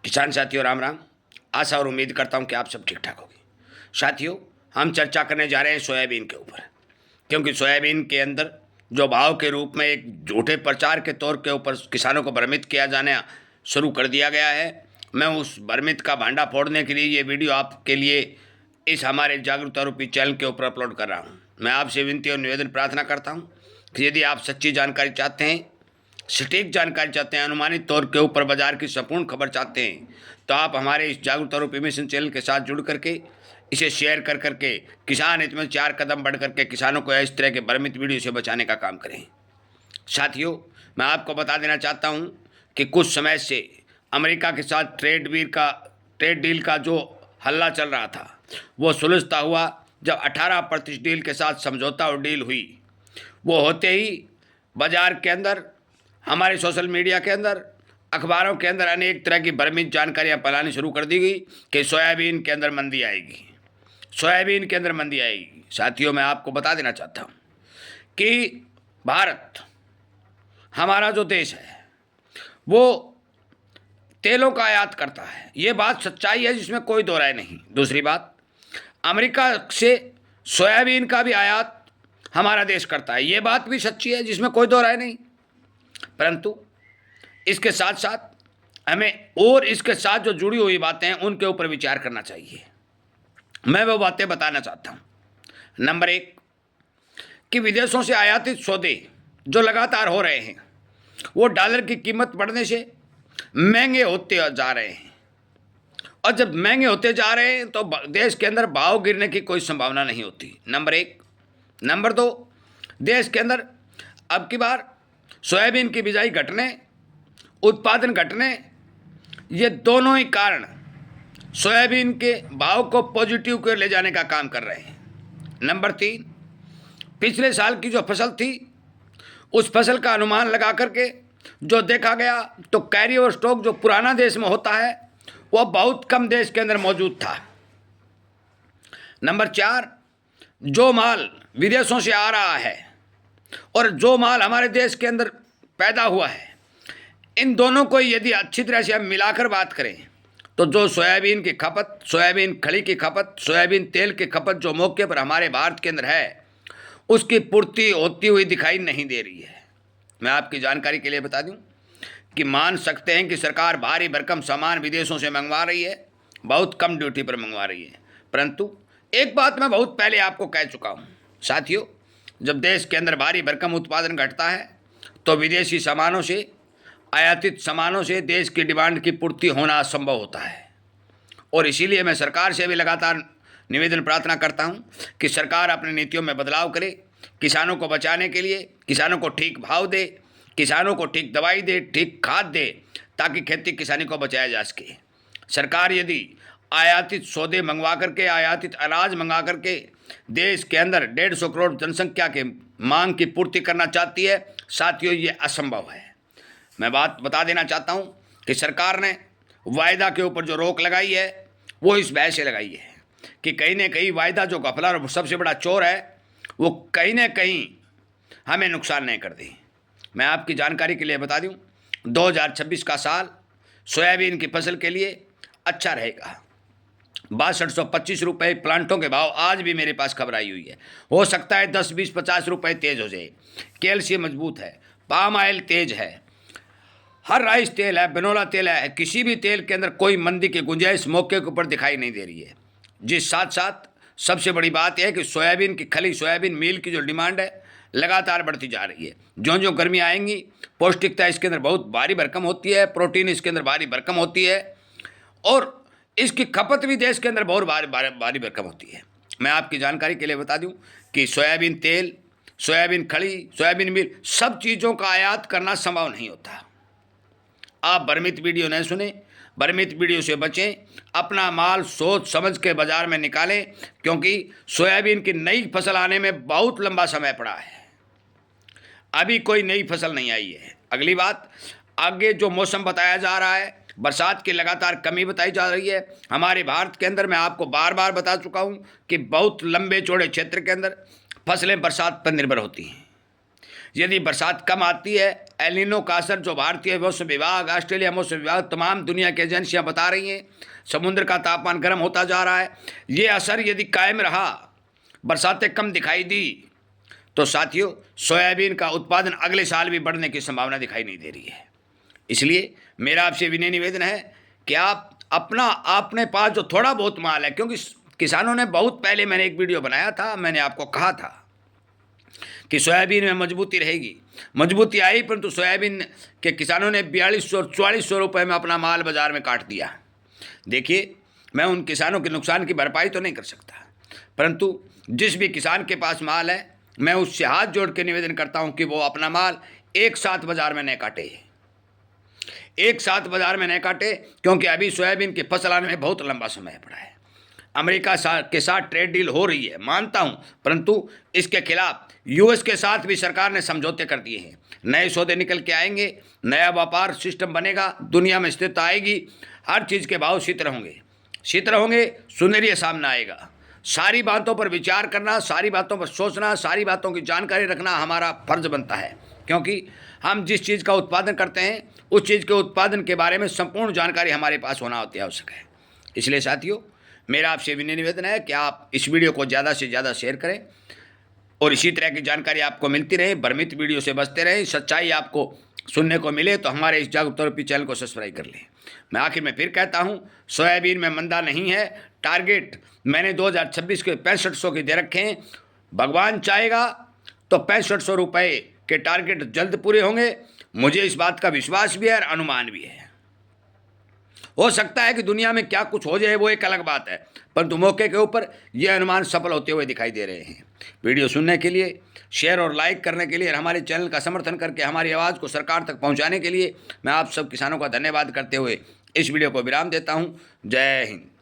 किसान साथियों राम राम। आशा और उम्मीद करता हूं कि आप सब ठीक ठाक होंगे। साथियों, हम चर्चा करने जा रहे हैं सोयाबीन के ऊपर, क्योंकि सोयाबीन के अंदर जो भाव के रूप में एक झूठे प्रचार के तौर के ऊपर किसानों को भ्रमित किया जाना शुरू कर दिया गया है। मैं उस भ्रमित का भांडा फोड़ने के लिए ये वीडियो आपके लिए इस हमारे जागरूकता रूपी चैनल के ऊपर अपलोड कर रहा हूँ। मैं आपसे विनती और निवेदन प्रार्थना करता हूँ कि यदि आप सच्ची जानकारी चाहते हैं, सटीक जानकारी चाहते हैं, अनुमानित तौर के ऊपर बाजार की संपूर्ण खबर चाहते हैं, तो आप हमारे इस जागरूकता रूपी मिशन चैनल के साथ जुड़ करके इसे शेयर कर करके किसान हित में 4 कदम बढ़ करके किसानों को इस तरह के भ्रमित वीडियो से बचाने का काम करें। साथियों, मैं आपको बता देना चाहता हूं कि कुछ समय से अमेरिका के साथ ट्रेड डील का जो हल्ला चल रहा था वो सुलझता हुआ जब 18% डील के साथ समझौता और डील हुई, वो होते ही बाजार के अंदर, हमारे सोशल मीडिया के अंदर, अखबारों के अंदर अनेक तरह की भ्रमित जानकारियां फैलानी शुरू कर दी गई कि सोयाबीन के अंदर मंदी आएगी, सोयाबीन के अंदर मंदी आएगी। साथियों, मैं आपको बता देना चाहता हूं कि भारत, हमारा जो देश है, वो तेलों का आयात करता है। ये बात सच्चाई है जिसमें कोई दो राय नहीं। दूसरी बात, अमेरिका से सोयाबीन का भी आयात हमारा देश करता है। ये बात भी सच्ची है जिसमें कोई दो राय नहीं। परंतु इसके साथ साथ हमें और इसके साथ जो जुड़ी हुई बातें हैं उनके ऊपर विचार करना चाहिए। मैं वो बातें बताना चाहता हूँ। नंबर 1 कि विदेशों से आयातित सौदे जो लगातार हो रहे हैं वो डॉलर की कीमत बढ़ने से महंगे होते जा रहे हैं, और जब महंगे होते जा रहे हैं तो देश के अंदर भाव गिरने की कोई संभावना नहीं होती। नंबर 1। नंबर 2, देश के अंदर अब की बार सोयाबीन की बिजाई घटने, उत्पादन घटने, ये दोनों ही कारण सोयाबीन के भाव को पॉजिटिव को ले जाने का काम कर रहे हैं। नंबर 3, पिछले साल की जो फसल थी उस फसल का अनुमान लगा करके जो देखा गया तो कैरी ओवर स्टॉक जो पुराना देश में होता है वह बहुत कम देश के अंदर मौजूद था। नंबर 4, जो माल विदेशों से आ रहा है और जो माल हमारे देश के अंदर पैदा हुआ है, इन दोनों को यदि अच्छी तरह से हम मिलाकर बात करें तो जो सोयाबीन की खपत, सोयाबीन खली की खपत, सोयाबीन तेल की खपत जो मौके पर हमारे भारत के अंदर है उसकी पूर्ति होती हुई दिखाई नहीं दे रही है। मैं आपकी जानकारी के लिए बता दूं कि मान सकते हैं कि सरकार भारी भरकम सामान विदेशों से मंगवा रही है, बहुत कम ड्यूटी पर मंगवा रही है। परंतु एक बात मैं बहुत पहले आपको कह चुका हूँ साथियों, जब देश के अंदर भारी भरकम उत्पादन घटता है तो विदेशी सामानों से, आयातित सामानों से देश की डिमांड की पूर्ति होना असंभव होता है। और इसीलिए मैं सरकार से भी लगातार निवेदन प्रार्थना करता हूं कि सरकार अपनी नीतियों में बदलाव करे, किसानों को बचाने के लिए, किसानों को ठीक भाव दे, किसानों को ठीक दवाई दे, ठीक खाद दे, ताकि खेती किसानी को बचाया जा सके। सरकार यदि आयातित सौदे मंगवा करके, आयातित अनाज मंगा करके देश के अंदर 150 करोड़ जनसंख्या के मांग की पूर्ति करना चाहती है, साथियों ये असंभव है। मैं बात बता देना चाहता हूं कि सरकार ने वायदा के ऊपर जो रोक लगाई है वो इस वजह से लगाई है कि कहीं ना कहीं वायदा जो घपला और सबसे बड़ा चोर है वो कहीं ना कहीं हमें नुकसान नहीं कर दे। मैं आपकी जानकारी के लिए बता दूं, 2026 का साल सोयाबीन की फसल के लिए अच्छा रहेगा। 6225 रुपये प्लांटों के भाव आज भी मेरे पास खबर आई हुई है। हो सकता है 10, 20, 50 रुपये तेज हो जाए। कैल्शियम मजबूत है, पाम ऑयल तेज है, हर राइस तेल है, बिनोला तेल है, किसी भी तेल के अंदर कोई मंदी की गुंजाइश मौके के ऊपर दिखाई नहीं दे रही है। जिस साथ साथ सबसे बड़ी बात यह है कि सोयाबीन की खली, सोयाबीन मील की जो डिमांड है लगातार बढ़ती जा रही है। ज्यों ज्यों गर्मी आएंगी पौष्टिकता इसके अंदर बहुत भारी भरकम होती है, प्रोटीन इसके अंदर भारी भरकम होती है और इसकी खपत भी देश के अंदर बहुत भारी भरकम होती है। मैं आपकी जानकारी के लिए बता दूं कि सोयाबीन तेल, सोयाबीन खली, सोयाबीन मील, सब चीज़ों का आयात करना संभव नहीं होता। आप भ्रमित वीडियो नहीं सुने, भ्रमित वीडियो से बचें, अपना माल सोच समझ के बाजार में निकालें, क्योंकि सोयाबीन की नई फसल आने में बहुत लंबा समय पड़ा है। अभी कोई नई फसल नहीं आई है। अगली बात, आगे जो मौसम बताया जा रहा है, बरसात की लगातार कमी बताई जा रही है। हमारे भारत के अंदर मैं आपको बार बार बता चुका हूँ कि बहुत लंबे चौड़े क्षेत्र के अंदर फसलें बरसात पर निर्भर होती हैं। यदि बरसात कम आती है, एल नीनो का असर जो भारतीय मौसम विभाग, ऑस्ट्रेलिया मौसम विभाग, तमाम दुनिया की एजेंसियां बता रही हैं, समुद्र का तापमान गर्म होता जा रहा है, ये असर यदि कायम रहा, बरसातें कम दिखाई दी, तो साथियों सोयाबीन का उत्पादन अगले साल भी बढ़ने की संभावना दिखाई नहीं दे रही है। इसलिए मेरा आपसे विनय निवेदन है कि आप अपने पास जो थोड़ा बहुत माल है, क्योंकि किसानों ने बहुत पहले मैंने एक वीडियो बनाया था, मैंने आपको कहा था कि सोयाबीन में मजबूती रहेगी, मजबूती आई, परंतु सोयाबीन के किसानों ने 4200 और 4400 रुपये में अपना माल बाजार में काट दिया। देखिए, मैं उन किसानों के नुकसान की भरपाई तो नहीं कर सकता, परंतु जिस भी किसान के पास माल है, मैं उससे हाथ जोड़ के निवेदन करता हूं कि वो अपना माल एक साथ बाजार में न काटे, एक साथ बाजार में न काटे, क्योंकि अभी सोयाबीन की फसल आने में बहुत लंबा समय पड़ा है। अमेरिका के साथ ट्रेड डील हो रही है, मानता हूं, परंतु इसके खिलाफ यूएस के साथ भी सरकार ने समझौते कर दिए हैं। नए सौदे निकल के आएंगे, नया व्यापार सिस्टम बनेगा, दुनिया में स्थिरता आएगी, हर चीज़ के भाव शीतल होंगे, सुनहरी सामने आएगा। सारी बातों पर विचार करना, सारी बातों पर सोचना, सारी बातों की जानकारी रखना हमारा फर्ज बनता है, क्योंकि हम जिस चीज़ का उत्पादन करते हैं उस चीज़ के उत्पादन के बारे में संपूर्ण जानकारी हमारे पास होना अति आवश्यक है। इसलिए साथियों, मेरा आपसे विनय निवेदन है कि आप इस वीडियो को ज़्यादा से ज़्यादा शेयर करें और इसी तरह की जानकारी आपको मिलती रहे, भ्रमित वीडियो से बचते रहें, सच्चाई आपको सुनने को मिले तो हमारे इस जागरूकता रूपी चैनल को सब्सक्राइब कर लें। मैं आखिर में फिर कहता हूं, सोयाबीन में मंदा नहीं है। टारगेट मैंने 2026 के 6500 के दे रखे हैं। भगवान चाहेगा तो 6500 रुपये के टारगेट जल्द पूरे होंगे। मुझे इस बात का विश्वास भी है और अनुमान भी है। हो सकता है कि दुनिया में क्या कुछ हो जाए वो एक अलग बात है, परंतु मौके के ऊपर ये अनुमान सफल होते हुए दिखाई दे रहे हैं। वीडियो सुनने के लिए, शेयर और लाइक करने के लिए और हमारे चैनल का समर्थन करके हमारी आवाज़ को सरकार तक पहुंचाने के लिए मैं आप सब किसानों का धन्यवाद करते हुए इस वीडियो को विराम देता हूं। जय हिंद।